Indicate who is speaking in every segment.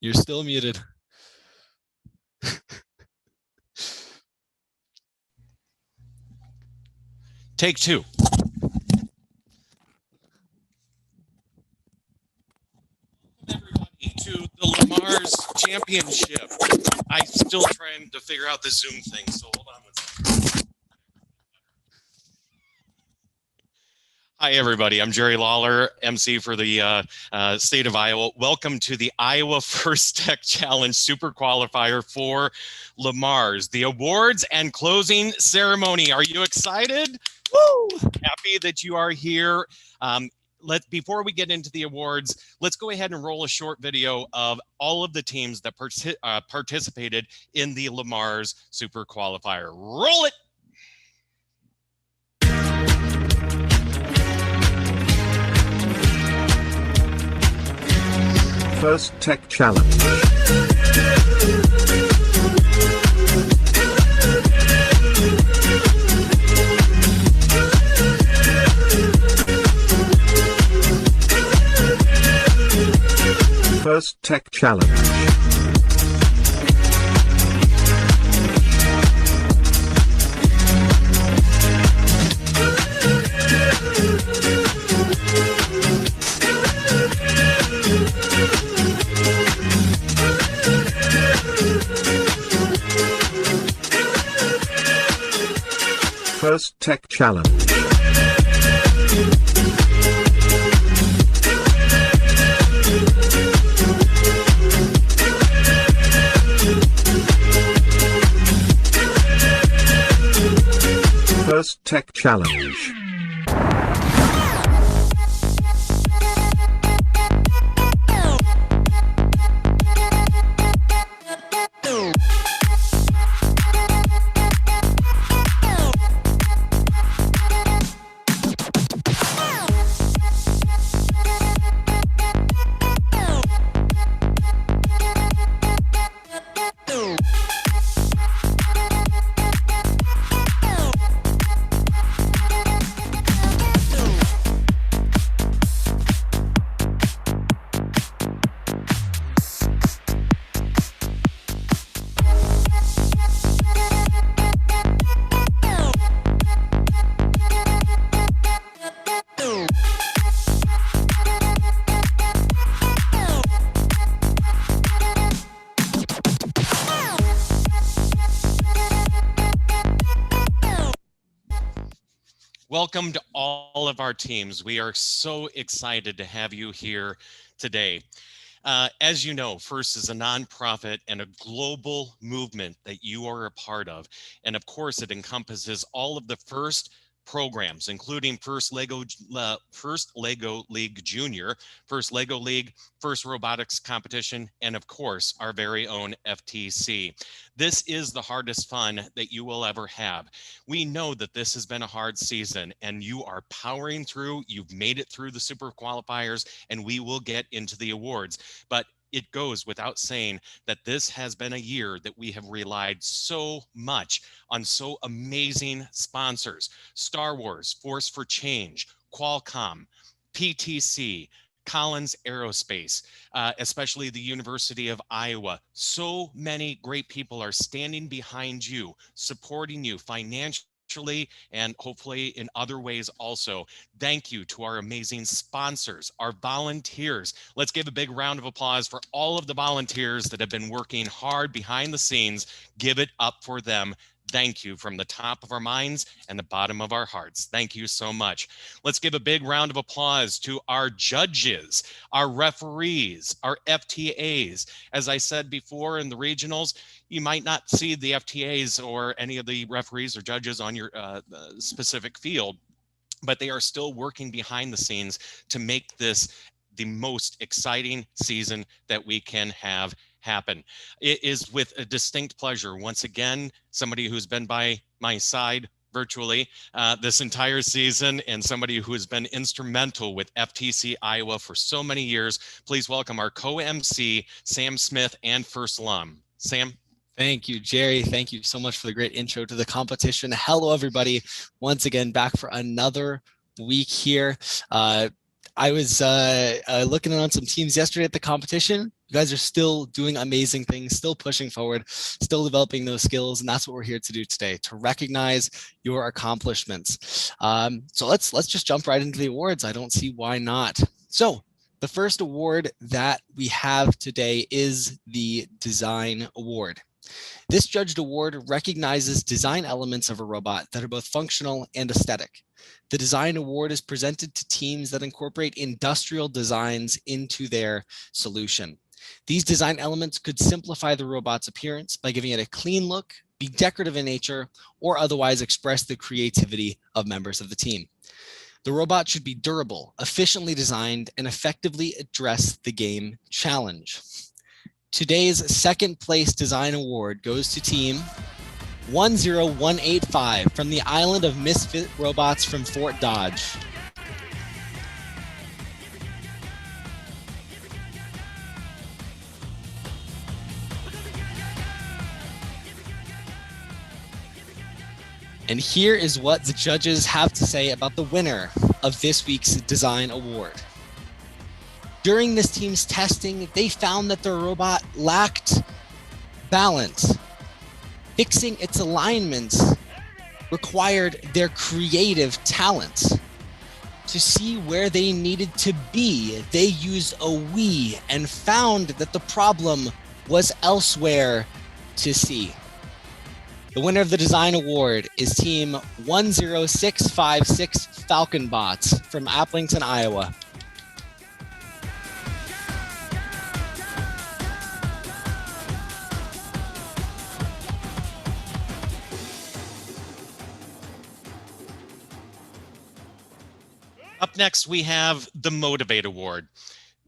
Speaker 1: You're still muted.
Speaker 2: Take two. Everybody to the LeMars Championship. I'm still trying to figure out the Zoom thing, so hold on one second. Hi, everybody. I'm Jerry Lawler, MC for the state of Iowa. Welcome to the Iowa First Tech Challenge Super Qualifier for LeMars, the awards and closing ceremony. Are you excited? Woo! Happy that you are here. Before we get into the awards, let's go ahead and roll a short video of all of the teams that participated in the LeMars Super Qualifier. Roll it!
Speaker 3: First Tech Challenge. First Tech Challenge. First Tech Challenge. First Tech Challenge.
Speaker 2: Welcome to all of our teams. We are so excited to have you here today. As you know, FIRST is a nonprofit and a global movement that you are a part of. And of course, it encompasses all of the FIRST programs, including First Lego League Junior, First Lego League, First Robotics Competition, and of course, our very own FTC. This is the hardest fun that you will ever have. We know that this has been a hard season and you are powering through. You've made it through the super qualifiers and we will get into the awards. But it goes without saying that this has been a year that we have relied so much on so amazing sponsors: Star Wars, Force for Change, Qualcomm, PTC, Collins Aerospace, especially the University of Iowa. So many great people are standing behind you, supporting you financially, and hopefully in other ways also. Thank you to our amazing sponsors, our volunteers. Let's give a big round of applause for all of the volunteers that have been working hard behind the scenes. Give it up for them. Thank you from the top of our minds and the bottom of our hearts. Thank you so much. Let's give a big round of applause to our judges, our referees, our FTAs. As I said before in the regionals, you might not see the FTAs or any of the referees or judges on your specific field, but they are still working behind the scenes to make this the most exciting season that we can have happen. It is with a distinct pleasure, once again, somebody who's been by my side virtually this entire season and somebody who has been instrumental with FTC Iowa for so many years. Please welcome our co-MC, Sam Smith, and First Alum. Sam.
Speaker 1: Thank you, Jerry. Thank you so much for the great intro to the competition. Hello, everybody. Once again, back for another week here. I was looking on some teams yesterday at the competition. You guys are still doing amazing things, still pushing forward, still developing those skills, and that's what we're here to do today, to recognize your accomplishments. So let's just jump right into the awards. I don't see why not. So the first award that we have today is the Design Award. This judged award recognizes design elements of a robot that are both functional and aesthetic. The Design Award is presented to teams that incorporate industrial designs into their solution. These design elements could simplify the robot's appearance by giving it a clean look, be decorative in nature, or otherwise express the creativity of members of the team. The robot should be durable, efficiently designed, and effectively address the game challenge. Today's second place design award goes to team 10185 from the island of Misfit Robots from Fort Dodge. And here is what the judges have to say about the winner of this week's design award. During this team's testing, they found that the robot lacked balance. Fixing its alignments required their creative talents. To see where they needed to be, they used a Wii and found that the problem was elsewhere to see. The winner of the Design Award is Team 10656 Falcon Bots from Applington, Iowa.
Speaker 2: Up next, we have the Motivate Award.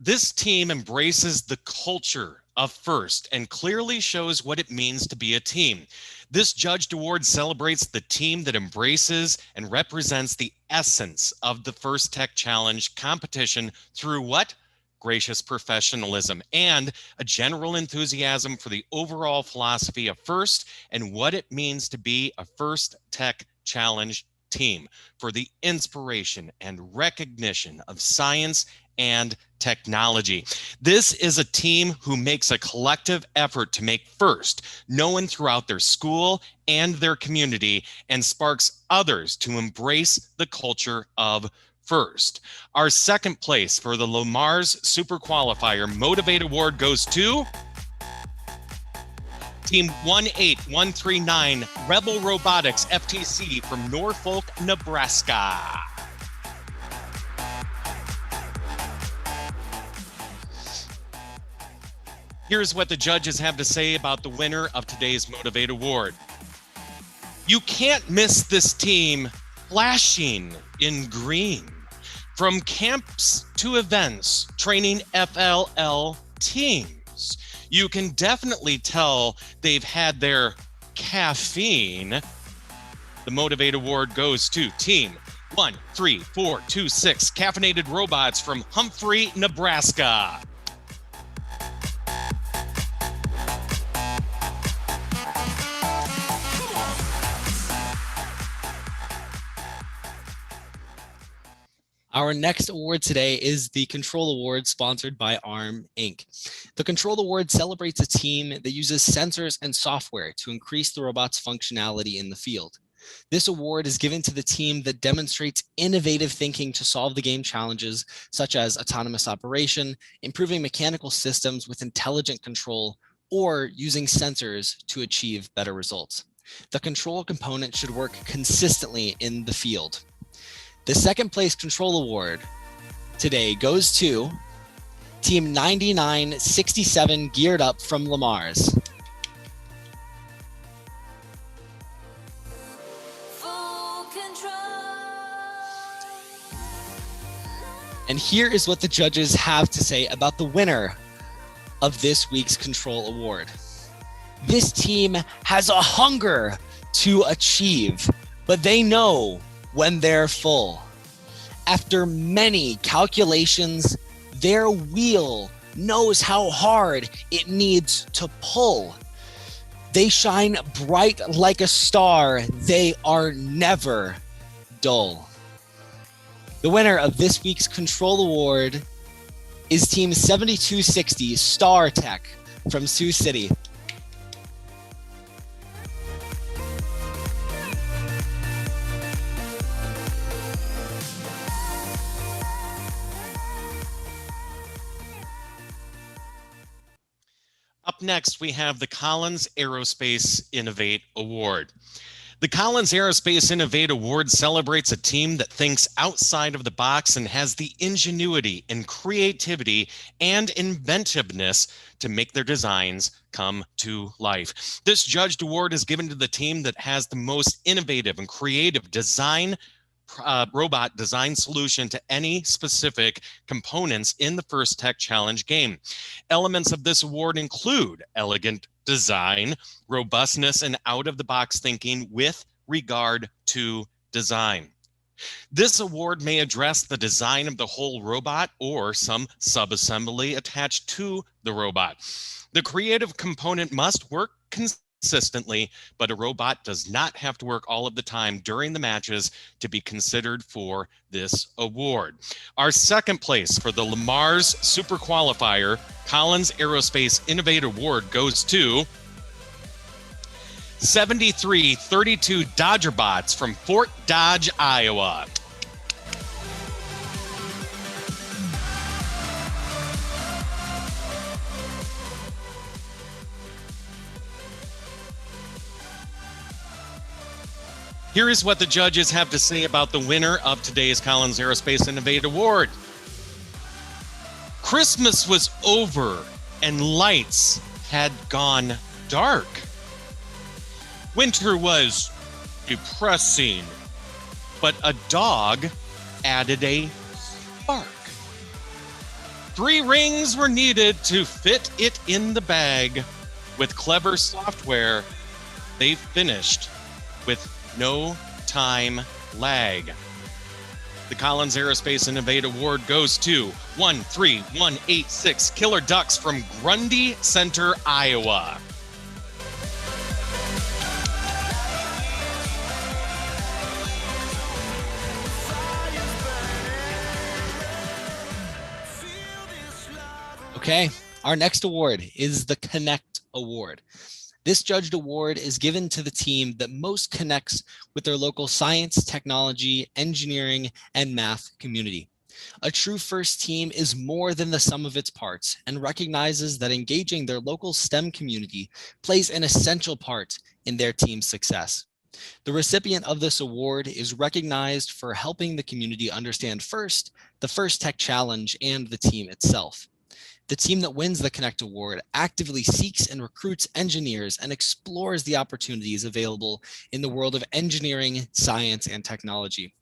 Speaker 2: This team embraces the culture of FIRST and clearly shows what it means to be a team. This judged award celebrates the team that embraces and represents the essence of the FIRST Tech Challenge competition through what? Gracious professionalism and a general enthusiasm for the overall philosophy of FIRST and what it means to be a FIRST Tech Challenge team for the inspiration and recognition of science and technology. This is a team who makes a collective effort to make FIRST known throughout their school and their community and sparks others to embrace the culture of FIRST. Our second place for the LeMars Super Qualifier Motivate Award goes to Team 18139 Rebel Robotics FTC from Norfolk, Nebraska. Here's what the judges have to say about the winner of today's Motivate Award. You can't miss this team flashing in green. From camps to events, training FLL teams. You can definitely tell they've had their caffeine. The Motivate Award goes to Team 13426 Caffeinated Robots from Humphrey, Nebraska.
Speaker 1: Our next award today is the Control Award sponsored by ARM Inc. The Control Award celebrates a team that uses sensors and software to increase the robot's functionality in the field. This award is given to the team that demonstrates innovative thinking to solve the game challenges, such as autonomous operation, improving mechanical systems with intelligent control, or using sensors to achieve better results. The control component should work consistently in the field. The second place Control Award today goes to Team 9967 Geared Up from LeMars.
Speaker 4: Full control.
Speaker 1: And here is what the judges have to say about the winner of this week's Control Award. This team has a hunger to achieve, but they know when they're full. After many calculations, their wheel knows how hard it needs to pull. They shine bright like a star. They are never dull. The winner of this week's Control Award is Team 7260 Star Tech from Sioux City.
Speaker 2: Up next, we have the Collins Aerospace Innovate Award. The Collins Aerospace Innovate Award celebrates a team that thinks outside of the box and has the ingenuity and creativity and inventiveness to make their designs come to life. This judged award is given to the team that has the most innovative and creative robot design solution to any specific components in the First Tech Challenge game. Elements of this award include elegant design, robustness, and out-of-the-box thinking with regard to design. This award may address the design of the whole robot or some subassembly attached to the robot. The creative component must work consistently, but a robot does not have to work all of the time during the matches to be considered for this award. Our second place for the LeMars Super Qualifier Collins Aerospace Innovate Award goes to 7332 Dodger Bots from Fort Dodge, Iowa. Here is what the judges have to say about the winner of today's Collins Aerospace Innovate Award. Christmas was over and lights had gone dark. Winter was depressing, but a dog added a spark. 3 rings were needed to fit it in the bag. With clever software, they finished with no time lag. The Collins Aerospace Innovate Award goes to 13186 Killer Ducks from Grundy Center, Iowa.
Speaker 1: Okay, our next award is the Connect Award. This judged award is given to the team that most connects with their local science, technology, engineering, and math community. A true FIRST team is more than the sum of its parts and recognizes that engaging their local STEM community plays an essential part in their team's success. The recipient of this award is recognized for helping the community understand FIRST, the First Tech Challenge, and the team itself. The team that wins the Connect Award actively seeks and recruits engineers and explores the opportunities available in the world of engineering, science, and technology.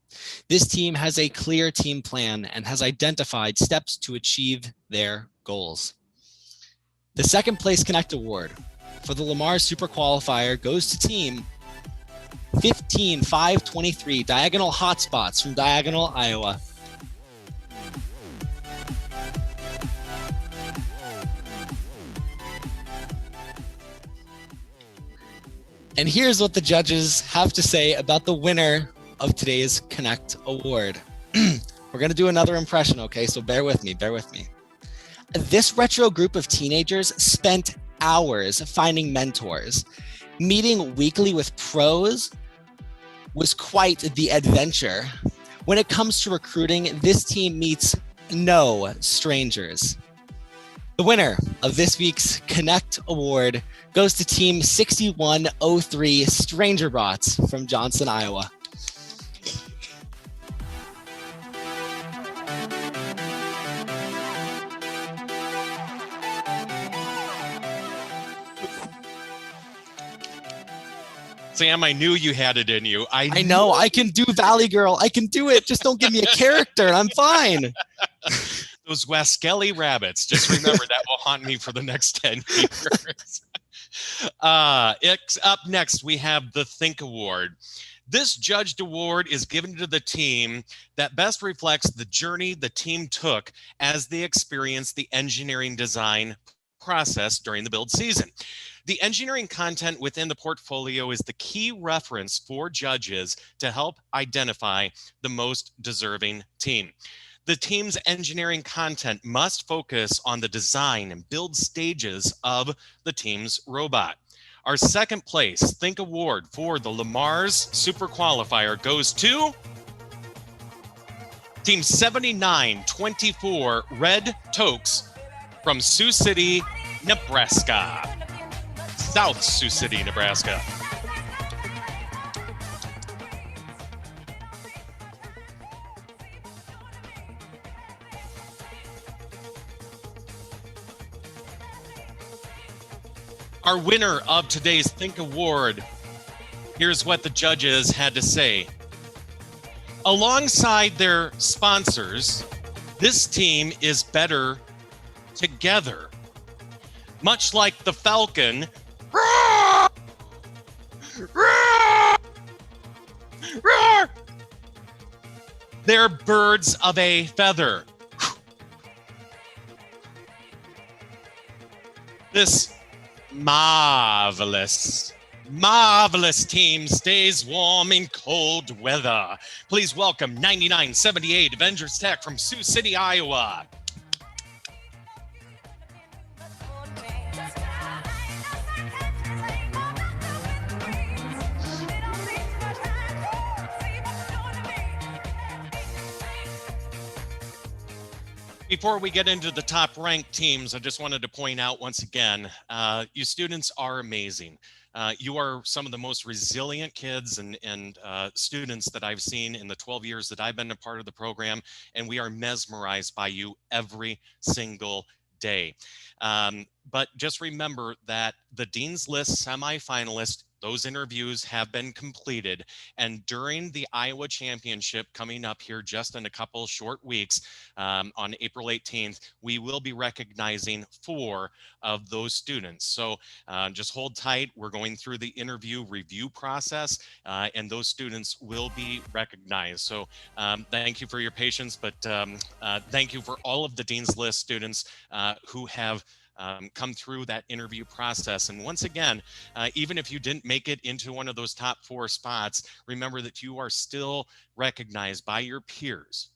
Speaker 1: This team has a clear team plan and has identified steps to achieve their goals. The second place Connect Award for the LeMars Super Qualifier goes to team 15523 Diagonal Hotspots from Diagonal, Iowa. And here's what the judges have to say about the winner of today's Connect Award. We're going to do another impression, okay? So bear with me. This retro group of teenagers spent hours finding mentors. Meeting weekly with pros was quite the adventure. When it comes to recruiting, this team meets no strangers. The winner of this week's Connect Award goes to Team 6103 Stranger Bots from Johnson, Iowa.
Speaker 2: Sam, I knew you had it in you.
Speaker 1: I know, I can do Valley Girl. I can do it. Just don't give me a character. I'm fine.
Speaker 2: Those Waskelly rabbits. Just remember that will haunt me for the next 10 years. Up next, we have the Think Award. This judged award is given to the team that best reflects the journey the team took as they experienced the engineering design process during the build season. The engineering content within the portfolio is the key reference for judges to help identify the most deserving team. The team's engineering content must focus on the design and build stages of the team's robot. Our second place Think Award for the LeMars Super Qualifier goes to Team 7924 Red Tokes from Sioux City, Nebraska. South Sioux City, Nebraska. Our winner of today's Think Award, here's what the judges had to say. Alongside their sponsors, this team is better together. Much like the Falcon, roar! Roar! Roar! They're birds of a feather. This marvelous team stays warm in cold weather. Please welcome 9978 Avengers Tech from Sioux City, Iowa. Before we get into the top ranked teams, I just wanted to point out once again, you students are amazing. You are some of the most resilient kids and students that I've seen in the 12 years that I've been a part of the program, and we are mesmerized by you every single day. But just remember that the Dean's List semifinalists, those interviews have been completed, and during the Iowa Championship coming up here just in a couple short weeks, on April 18th, we will be recognizing 4 of those students. So just hold tight. We're going through the interview review process, and those students will be recognized. So thank you for your patience, but thank you for all of the Dean's List students who have come through that interview process. And once again, even if you didn't make it into one of those top 4 spots, remember that you are still recognized by your peers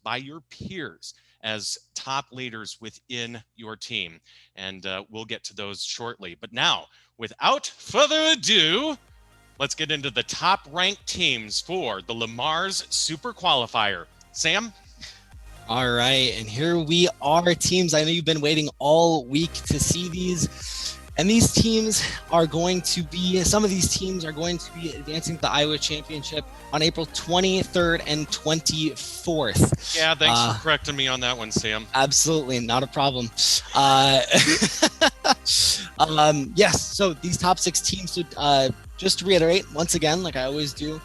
Speaker 2: as top leaders within your team. And we'll get to those shortly. But now, without further ado, let's get into the top ranked teams for the LeMars Super Qualifier. Sam?
Speaker 1: All right, and here we are, teams. I know you've been waiting all week to see these, and these teams are going to be, some of these teams are going to be advancing to the Iowa Championship on April 23rd and 24th.
Speaker 2: Yeah, thanks for correcting me on that one, Sam.
Speaker 1: Absolutely, not a problem. Yes, so these top 6 teams, just to reiterate, once again, like I always do,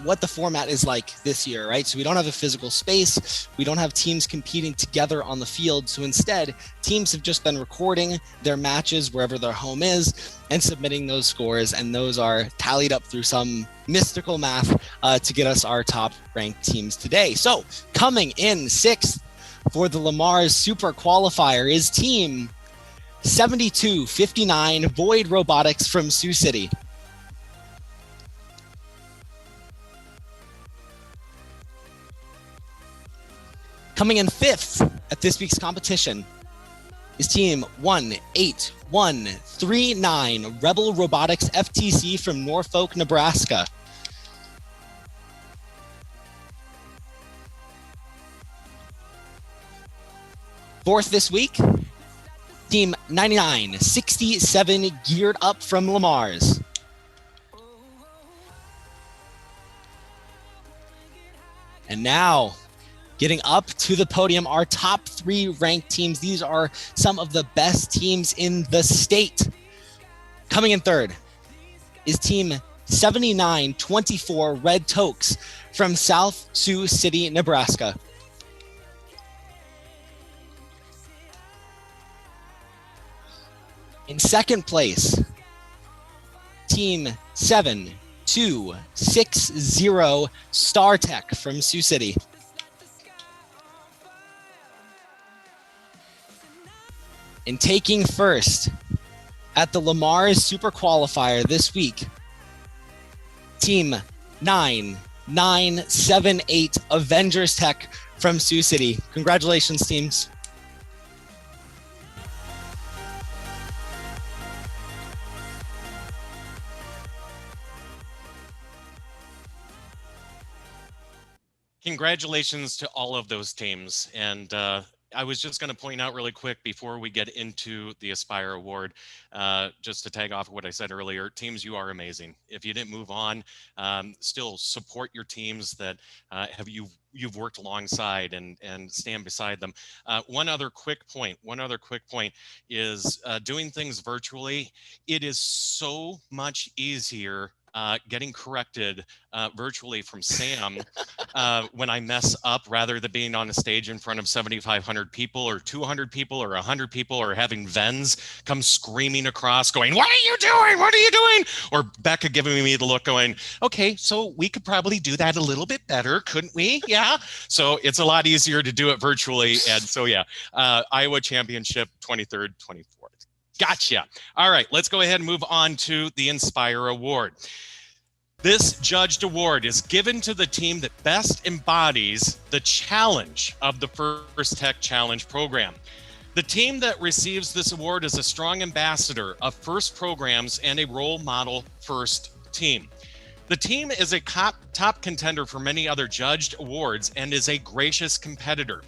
Speaker 1: what the format is like this year, right? So we don't have a physical space. We don't have teams competing together on the field. So instead, teams have just been recording their matches wherever their home is and submitting those scores. And those are tallied up through some mystical math to get us our top ranked teams today. So coming in 6th for the LeMars Super Qualifier is team 7259 Void Robotics from Sioux City. Coming in 5th at this week's competition is team 18139 Rebel Robotics FTC from Norfolk, Nebraska. Fourth this week, team 9967 Geared Up from LeMars. And now, getting up to the podium, our top 3 ranked teams. These are some of the best teams in the state. Coming in 3rd is team 7924 Red Tokes from South Sioux City, Nebraska. In 2nd place, team 7260 Star Tech from Sioux City. And taking first at the LeMars Super Qualifier this week, Team 9978 Avengers Tech from Sioux City. Congratulations, teams.
Speaker 2: Congratulations to all of those teams. And I was just going to point out really quick before we get into the Aspire Award, just to tag off what I said earlier, teams, you are amazing. If you didn't move on, still support your teams that you've worked alongside and stand beside them. One other quick point is doing things virtually. It is so much easier getting corrected virtually from Sam when I mess up, rather than being on a stage in front of 7,500 people or 200 people or 100 people, or having Vens come screaming across going, "What are you doing? What are you doing?" Or Becca giving me the look going, "Okay, so we could probably do that a little bit better, couldn't we?" Yeah. So it's a lot easier to do it virtually. And so, yeah, Iowa Championship, 23rd, 24th. Gotcha. All right, let's go ahead and move on to the Inspire Award. This judged award is given to the team that best embodies the challenge of the First Tech Challenge program. The team that receives this award is a strong ambassador of FIRST programs and a role model FIRST team. The team is a top contender for many other judged awards and is a gracious competitor.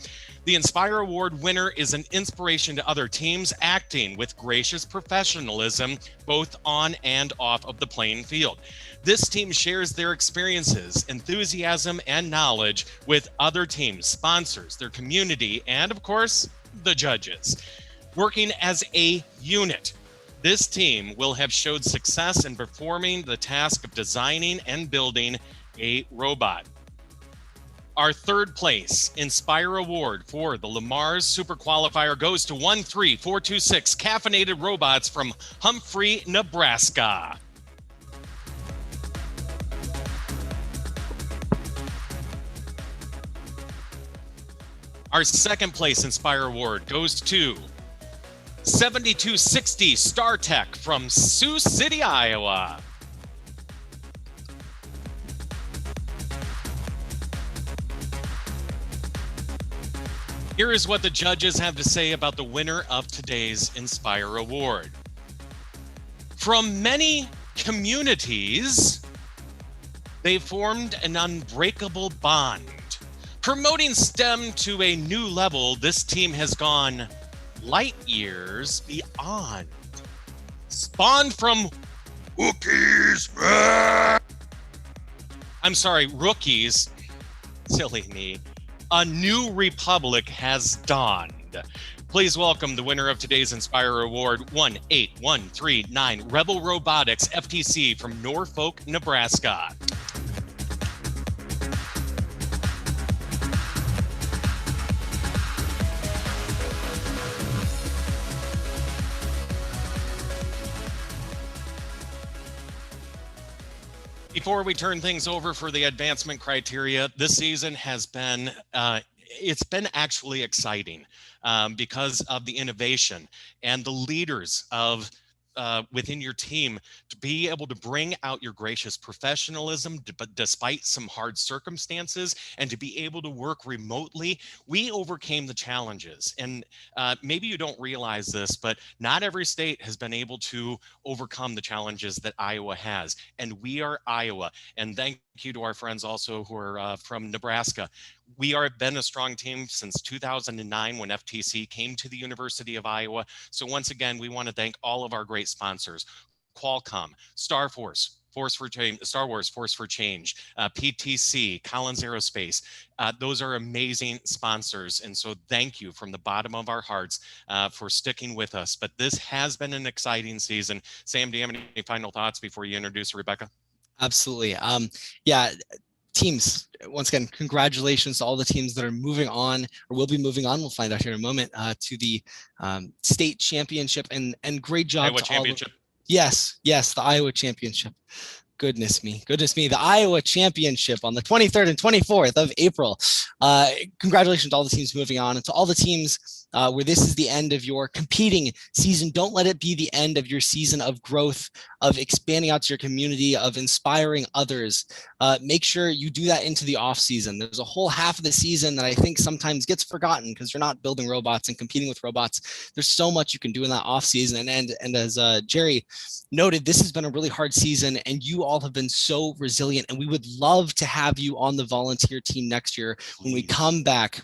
Speaker 2: The Inspire Award winner is an inspiration to other teams, acting with gracious professionalism, both on and off of the playing field. This team shares their experiences, enthusiasm, and knowledge with other teams, sponsors, their community, and of course, the judges. Working as a unit, this team will have showed success in performing the task of designing and building a robot. Our third place Inspire Award for the LeMars Super Qualifier goes to 13426 Caffeinated Robots from Humphrey, Nebraska. Our second place Inspire Award goes to 7260 StarTech from Sioux City, Iowa. Here is what the judges have to say about the winner of today's Inspire Award. From many communities, they formed an unbreakable bond. Promoting STEM to a new level, this team has gone light years beyond. Spawned from rookies. I'm sorry, rookies. Silly me. A new republic has dawned. Please welcome the winner of today's Inspire Award, 18139 Rebel Robotics FTC from Norfolk, Nebraska. Before we turn things over for the advancement criteria, this season has been, it's been actually exciting because of the innovation and the leaders of within your team to be able to bring out your gracious professionalism, but despite some hard circumstances, and to be able to work remotely. We overcame the challenges. And maybe you don't realize this, but not every state has been able to overcome the challenges that Iowa has. And we are Iowa. And thank you to our friends also who are from Nebraska. We are been a strong team since 2009 when FTC came to the University of Iowa. So once again, we want to thank all of our great sponsors: Qualcomm, Star Wars, Force for Change, PTC, Collins Aerospace. Those are amazing sponsors. And so thank you from the bottom of our hearts for sticking with us. But this has been an exciting season. Sam, do you have any final thoughts before you introduce Rebecca?
Speaker 1: Absolutely. Yeah. Teams, once again, congratulations to all the teams that are moving on or will be moving on. We'll find out here in a moment to the state championship, and great job
Speaker 2: Iowa
Speaker 1: to
Speaker 2: championship.
Speaker 1: Yes, the Iowa championship. Goodness me, the Iowa championship on the 23rd and 24th of April. Congratulations to all the teams moving on, and to all the teams where this is the end of your competing season. Don't let it be the end of your season of growth, of expanding out to your community, of inspiring others. Make sure you do that into the off season. There's a whole half of the season that I think sometimes gets forgotten because you're not building robots and competing with robots. There's so much you can do in that off season. And as Jerry noted, this has been a really hard season and you all have been so resilient, and we would love to have you on the volunteer team next year when we come back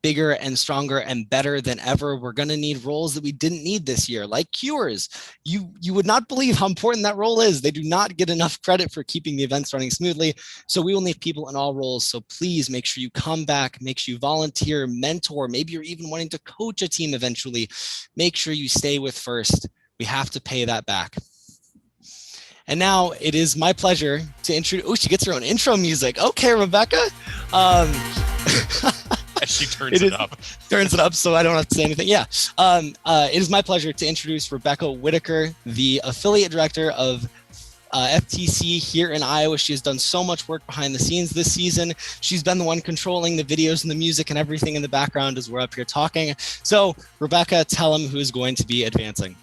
Speaker 1: bigger and stronger and better than ever. We're going to need roles that we didn't need this year, like cures. You would not believe how important that role is. They do not get enough credit for keeping the events running smoothly. So we will need people in all roles. So please make sure you come back, make sure you volunteer, mentor. Maybe you're even wanting to coach a team eventually. Make sure you stay with First. We have to pay that back. And now it is my pleasure to introduce, oh, she gets her own intro music. Okay, Rebecca.
Speaker 2: She turns it up.
Speaker 1: Turns it up so I don't have to say anything. Yeah. It is my pleasure to introduce Rebecca Whitaker, the affiliate director of FTC here in Iowa. She has done so much work behind the scenes this season. She's been the one controlling the videos and the music and everything in the background as we're up here talking. So Rebecca, tell them who is going to be advancing.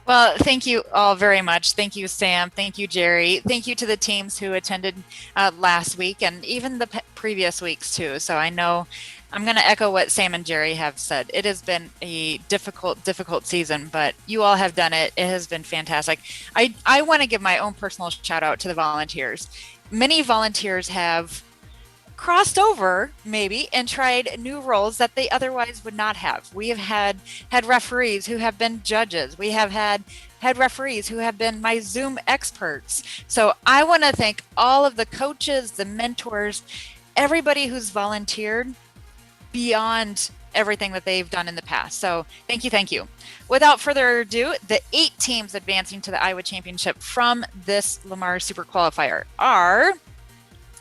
Speaker 5: Well, thank you all very much. Thank you, Sam. Thank you, Jerry. Thank you to the teams who attended last week and even the previous weeks too. So I know I'm going to echo what Sam and Jerry have said. It has been a difficult season, but you all have done it. It has been fantastic. I want to give my own personal shout out to the volunteers. Many volunteers have crossed over maybe and tried new roles that they otherwise would not have. We have had referees who have been judges. We have had referees who have been my Zoom experts. So I want to thank all of the coaches, the mentors, everybody who's volunteered beyond everything that they've done in the past. So thank you. Without further ado, the 8 teams advancing to the Iowa Championship from this LeMars Super Qualifier are,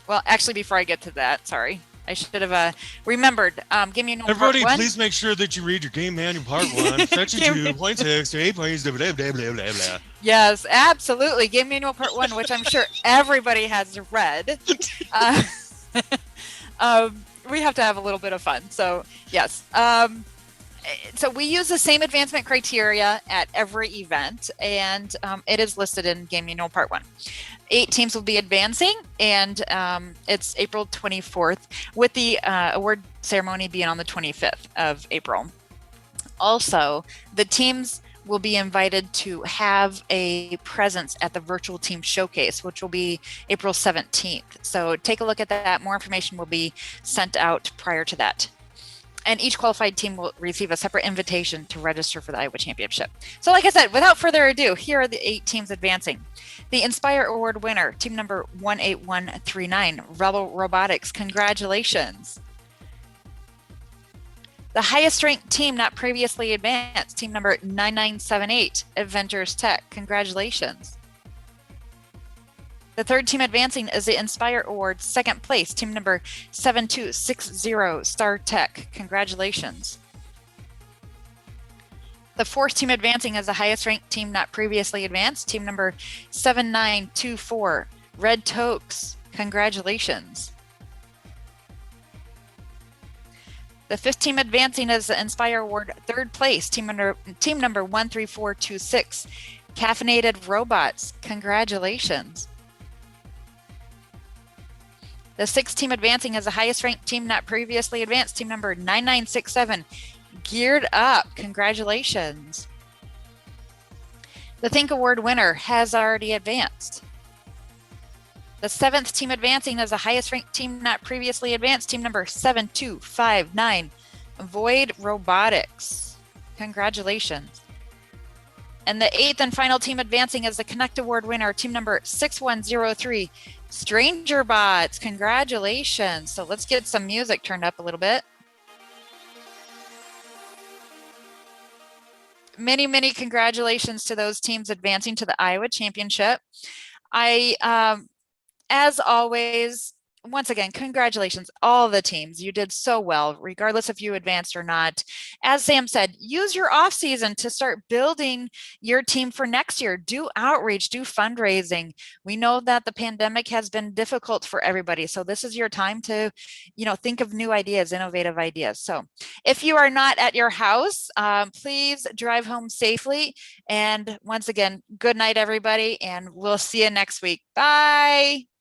Speaker 5: well, actually, before I get to that, sorry, I should have remembered. Give me no
Speaker 2: Everybody,
Speaker 5: part one.
Speaker 2: please make sure that you read your game manual part 1, section 2.6 to 8 points, blah, blah, blah, blah, blah, blah.
Speaker 5: Yes, absolutely. Game manual part 1, which I'm sure everybody has read. We have to have a little bit of fun. So, yes. So we use the same advancement criteria at every event, and it is listed in Game Manual Part 1. 8 teams will be advancing, and it's April 24th, with the award ceremony being on the 25th of April. Also, the teams will be invited to have a presence at the virtual team showcase, which will be April 17th. So take a look at that. More information will be sent out prior to that. And each qualified team will receive a separate invitation to register for the Iowa Championship. So like I said, without further ado, here are the 8 teams advancing. The Inspire Award winner, team number 18139, Rebel Robotics, congratulations. The highest ranked team not previously advanced, team number 9978, Avengers Tech, congratulations. The 3rd team advancing is the Inspire Award second place, team number 7260, Star Tech. Congratulations. The 4th team advancing is the highest ranked team not previously advanced, team number 7924, Red Tokes. Congratulations. The 5th team advancing is the Inspire Award third place, team number 13426, Caffeinated Robots. Congratulations. The 6th team advancing is the highest ranked team not previously advanced, team number 9967, Geared Up. Congratulations. The Think Award winner has already advanced. The 7th team advancing is the highest ranked team not previously advanced, team number 7259, Void Robotics. Congratulations. And the 8th and final team advancing is the Connect Award winner, team number 6103, Stranger Bots. Congratulations. So let's get some music turned up a little bit. Many congratulations to those teams advancing to the Iowa Championship. I, as always, once again, congratulations, all the teams. You did so well, regardless if you advanced or not. As Sam said, use your off season to start building your team for next year. Do outreach, do fundraising. We know that the pandemic has been difficult for everybody. So this is your time to, think of new ideas, innovative ideas. So if you are not at your house, please drive home safely. And once again, good night, everybody. And we'll see you next week. Bye.